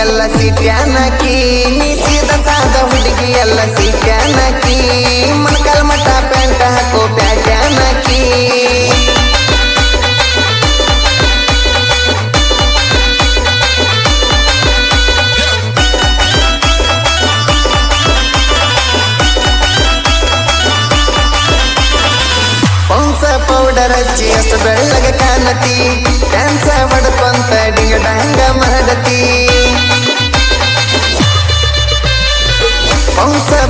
ಎಲ್ಲ ಸಿಟ್ಯಾನಕಿ ನೀ ಸೀದಾ ಸಾದ ಹುಡುಗಿ ಎಲ್ಲ ಸಿಟ್ಯಾನಕಿ ಮಣಕಾಲ್ ಮಠ ಪ್ಯಾಂಟ ಹಾಕೋ ಪ್ಯಾಟ್ಯಾನಕಿ ಪೌಡರ್ ಹಚ್ಚಿ ಅಷ್ಟು ಬೆಳ್ಳಗೆ ಕಾಣತಿ ಡ್ಯಾನ್ಸ ಹೊಡ್ಕೊಂತ ಡಿಂಗ ಡಂಗ ಮಾಡತಿ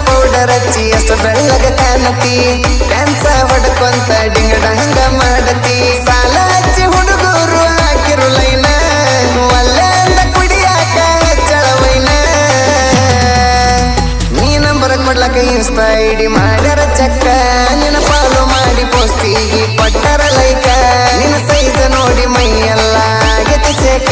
ಪೌಡರ್ ಹಚ್ಚಿ ಅಷ್ಟು ಬೆಳ್ಳಗೆ ಕಾಣತಿ ಡ್ಯಾನ್ಸ ಹೊಡ್ಕೊಂತ ಡಿಂಗ ಡಂಗ ಮಾಡತಿ ಸಾಲ ಹಚ್ಚಿ ಹುಡುಗರು ಹಾಕಿರು ಲೈನ ಒಳ್ಳೆಂದ ಕುಡಿಯಾಕ ಚಳವೈನ ನೀ ನಂಬರ್ ಕೊಡ್ಲಕ ಇನ್ಸ್ಟಾ ಐಡಿ ಮಾಡ್ಯಾರ ಚಕ್ಕ ನಿನ್ನ ಫಾಲೋ ಮಾಡಿ ಪೋಸ್ಟಿಗೆ ಕೊಟ್ಟರ ಲೈಕ ನಿನ್ನ ಸೈಜ್ ನೋಡಿ ಮೈ ಎಲ್ಲ ಆಗತಿ ಸೇಕ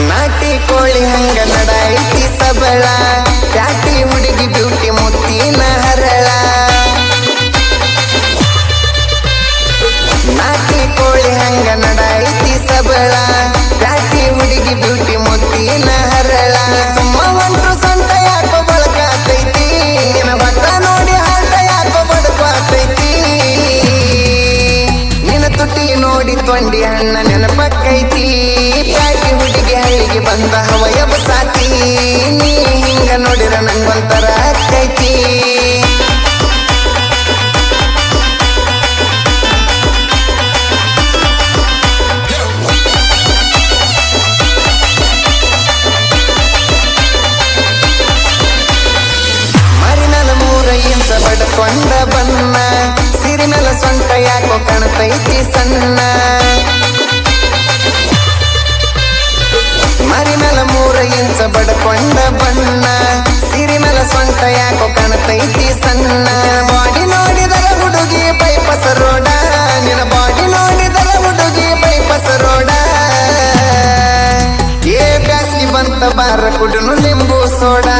ನಾಟಿ ಕೋಳಿ ಹಂಗ ನಡೈತಿ ಸಬಳ ಪ್ಯಾಟಿ ಹುಡುಗಿ ಬ್ಯೂಟಿ ಮುತ್ತಿನ ಹರಳ ನಾಟಿ ಕೋಳಿ ಹಂಗ ನಡೈತಿ ಸಬಳ ಪ್ಯಾಟಿ ಹುಡುಗಿ ಬ್ಯೂಟಿ ಮುತ್ತಿನ ಹರಳ ಸುಮ್ಮ ಒಂಟ್ರು ಸೊಂಟ ಯಾಕೋ ಬಳಕಾತೈತಿ ನಿನ್ನ ಭತ್ತ ನೋಡಿ ಹಾಟ ಯಾಕೋ ಬಡ್ಕಾತೈತಿ ನಿನ್ನ ತುಟಿ ನೋಡಿ ತೊಂಡಿ ಹಣ್ಣ ನೆನಪಕ್ಕೈತಿ ಪ್ಯಾಟಿ ಹುಡುಗಿ ಹಳ್ಳಿಗೆ ಬಂದ ಹವಯ ಬಸಾತಿ ನೀ ಹಿಂಗ ನೋಡಿರ ನಂಗೊಂತರ ಅಕ್ಕೈತಿ ಬಡ್ಕೊಂಡ ಬನ್ನ ಸಿರಿ ಮೇಲೆ ಸೊಂಟ ಯಾಕೋ ಕಾಣ್ತೈತಿ ಸಣ್ಣ ಮರಿ ಮೇಲೆ 3 ಇಂಚ ಬಡ್ಕೊಂಡ ಬಣ್ಣ ಸಿರಿ ಮೇಲೆ ಸೊಂಟ ಯಾಕೋ ಕಾಣ್ತೈತಿ ಸಣ್ಣ ಬಾಡಿ ನೋಡಿದರ ಹುಡುಗಿ ಬೈಪಸ ರೋಡ ನಿನ್ನ ಬಾಡಿ ನೋಡಿದರ ಹುಡುಗಿ ಬೈಪಸ ರೋಡ ಏ ಬ್ಯಾಸ್ಗಿ ಬಂತ ಬಾರ ಕುಡುನು ಲಿಂಬು ಸೋಡಾ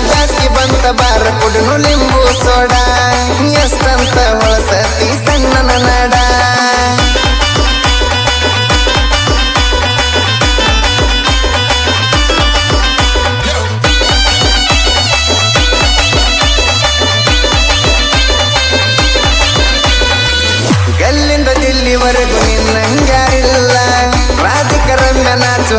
ಬ್ಯಾಸ್ಗಿ ಬಂತ ಬಾರ ಕುಡುನು ಲಿಂಬು ಸೋಡಾ ಎಷ್ಟಂತ ಹೊಳಸತಿ ಸಣ್ಣನ ನಾಡ ಗಲ್ಲಿಂದ ದಿಲ್ಲಿವರೆಗೂ ನಿನ್ನಂಗಾರಿಲ್ಲ ರಾಧಿಕ ರಮ್ಯ ನಾಚು